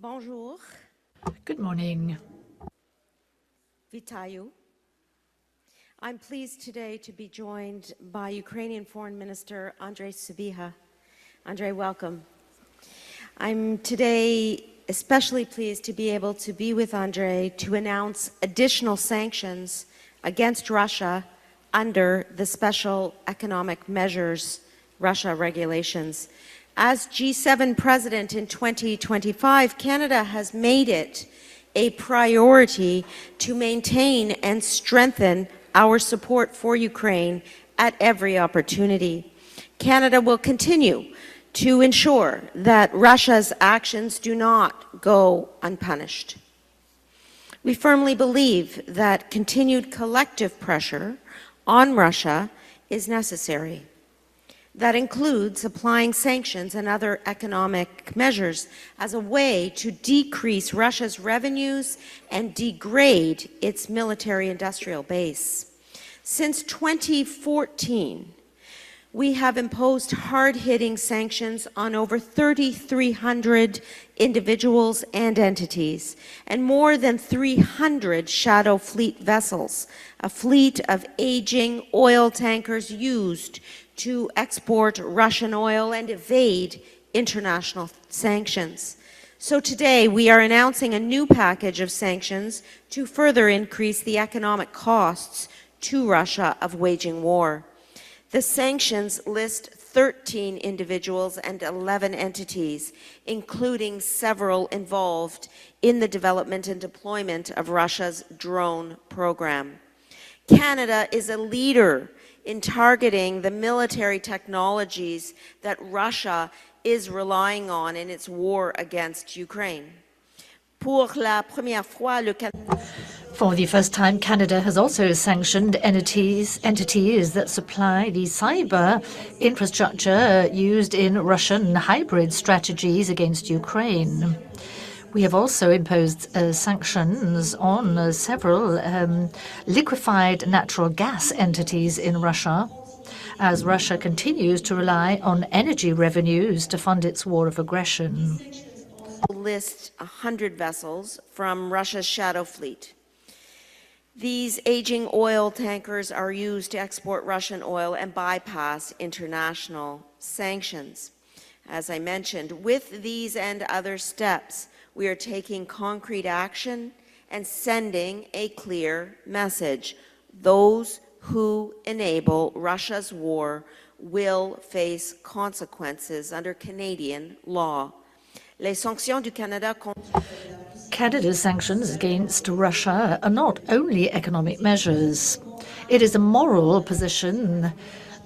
Bonjour. Good morning. Vitayu. I'm pleased today to be joined by Ukrainian Foreign Minister Andrii Sybiha. Andrii, welcome. I'm today especially pleased to be able to be with Andrii to announce additional sanctions against Russia under the Special Economic Measures Russia regulations. As G7 president in 2025, Canada has made it a priority to maintain and strengthen our support for Ukraine at every opportunity. Canada will continue to ensure that Russia's actions do not go unpunished. We firmly believe that continued collective pressure on Russia is necessary. That includes applying sanctions and other economic measures as a way to decrease Russia's revenues and degrade its military-industrial base. Since 2014, we have imposed hard-hitting sanctions on over 3,300 individuals and entities, and more than 300 shadow fleet vessels, a fleet of aging oil tankers used to export Russian oil and evade international sanctions. So today we are announcing a new package of sanctions to further increase the economic costs to Russia of waging war. The sanctions list 13 individuals and 11 entities, including several involved in the development and deployment of Russia's drone program. Canada is a leader in targeting the military technologies that Russia is relying on in its war against Ukraine. For the first time, Canada has also sanctioned entities that supply the cyber infrastructure used in Russian hybrid strategies against Ukraine. We have also imposed sanctions on several liquefied natural gas entities in Russia, as Russia continues to rely on energy revenues to fund its war of aggression. List 100 vessels from Russia's shadow fleet. These aging oil tankers are used to export Russian oil and bypass international sanctions. As I mentioned, with these and other steps, we are taking concrete action and sending a clear message. Those who enable Russia's war will face consequences under Canadian law. Canada's sanctions against Russia are not only economic measures. It is a moral position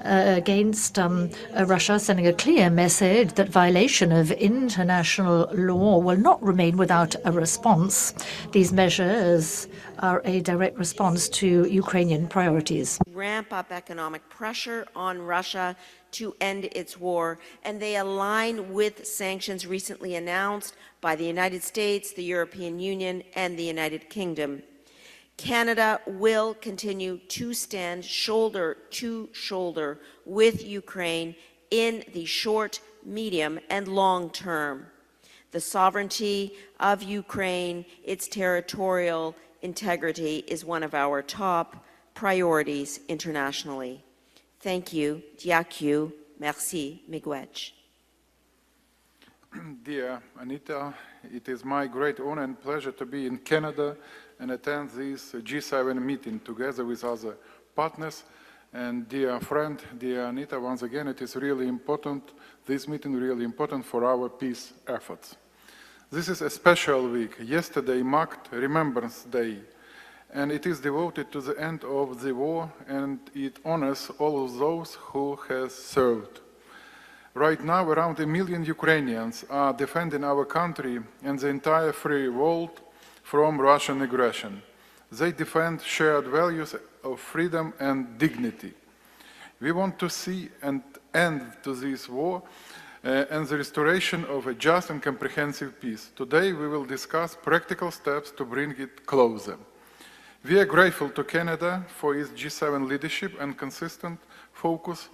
against Russia, sending a clear message that violation of international law will not remain without a response. These measures are a direct response to Ukrainian priorities. Ramp up economic pressure on Russia to end its war, and they align with sanctions recently announced by the United States, the European Union, and the United Kingdom. Canada will continue to stand shoulder to shoulder with Ukraine in the short, medium, and long term. The sovereignty of Ukraine, its territorial integrity, is one of our top priorities internationally. Thank you. Dziękuję. Merci. Miigwech. Dear Anita, it is my great honor and pleasure to be in Canada and attend this G7 meeting together with other partners. And dear friend, dear Anita, once again, it is really important, this meeting really important for our peace efforts. This is a special week. Yesterday marked Remembrance Day, and it is devoted to the end of the war, and it honors all of those who have served. Right now, around 1 million Ukrainians are defending our country and the entire free world from Russian aggression. They defend shared values of freedom and dignity. We want to see an end to this war and the restoration of a just and comprehensive peace. Today, we will discuss practical steps to bring it closer. We are grateful to Canada for its G7 leadership and consistent focus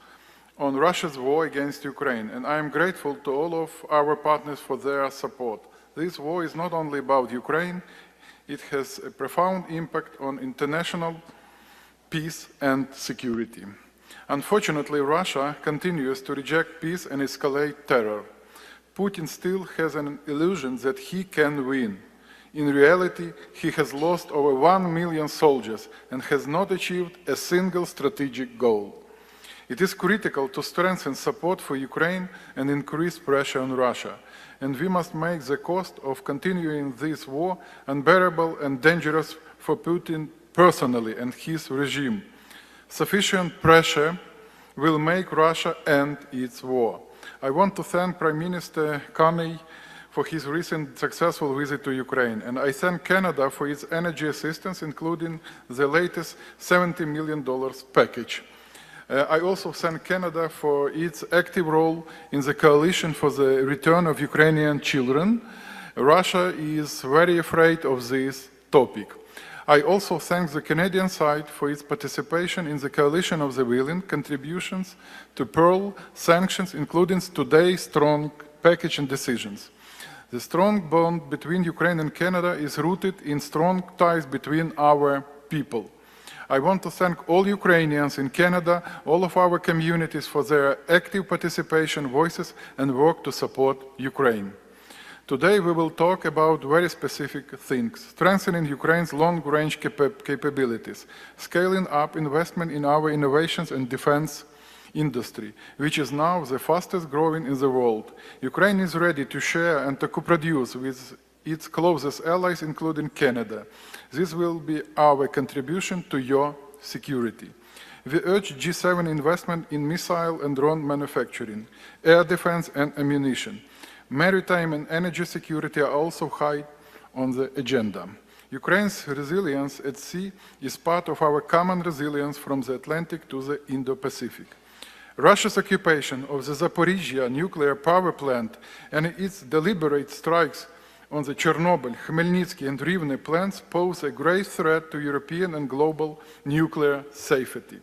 on Russia's war against Ukraine, and I am grateful to all of our partners for their support. This war is not only about Ukraine, it has a profound impact on international peace and security. Unfortunately, Russia continues to reject peace and escalate terror. Putin still has an illusion that he can win. In reality, he has lost over 1 million soldiers and has not achieved a single strategic goal. It is critical to strengthen support for Ukraine and increase pressure on Russia, and we must make the cost of continuing this war unbearable and dangerous for Putin personally and his regime. Sufficient pressure will make Russia end its war. I want to thank Prime Minister Carney for his recent successful visit to Ukraine, and I thank Canada for its energy assistance, including the latest $70 million package. I also thank Canada for its active role in the coalition for the return of Ukrainian children. Russia is very afraid of this topic. I also thank the Canadian side for its participation in the coalition of the willing, contributions to Pearl, sanctions, including today's strong package and decisions. The strong bond between Ukraine and Canada is rooted in strong ties between our people. I want to thank all Ukrainians in Canada, all of our communities for their active participation, voices, and work to support Ukraine. Today we will talk about very specific things: strengthening Ukraine's long-range capabilities, scaling up investment in our innovations and defense industry, which is now the fastest growing in the world. Ukraine is ready to share and to co-produce with its closest allies, including Canada. This will be our contribution to your security. We urge G7 investment in missile and drone manufacturing, air defense and ammunition. Maritime and energy security are also high on the agenda. Ukraine's resilience at sea is part of our common resilience from the Atlantic to the Indo-Pacific. Russia's occupation of the Zaporizhzhia nuclear power plant and its deliberate strikes on the Chernobyl, Khmelnytsky and Rivne plants pose a grave threat to European and global nuclear safety.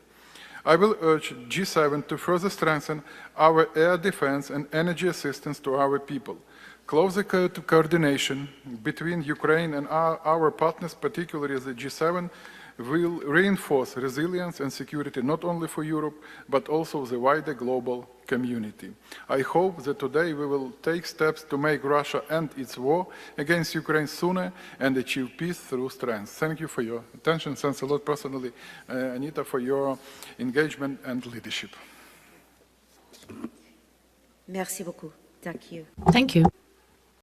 I will urge G7 to further strengthen our air defense and energy assistance to our people. Closer coordination between Ukraine and our partners, particularly the G7, will reinforce resilience and security not only for Europe, but also the wider global community. I hope that today we will take steps to make Russia end its war against Ukraine sooner and achieve peace through strength. Thank you for your attention. Thanks a lot personally, Anita, for your engagement and leadership. Merci beaucoup. Thank you. Thank you.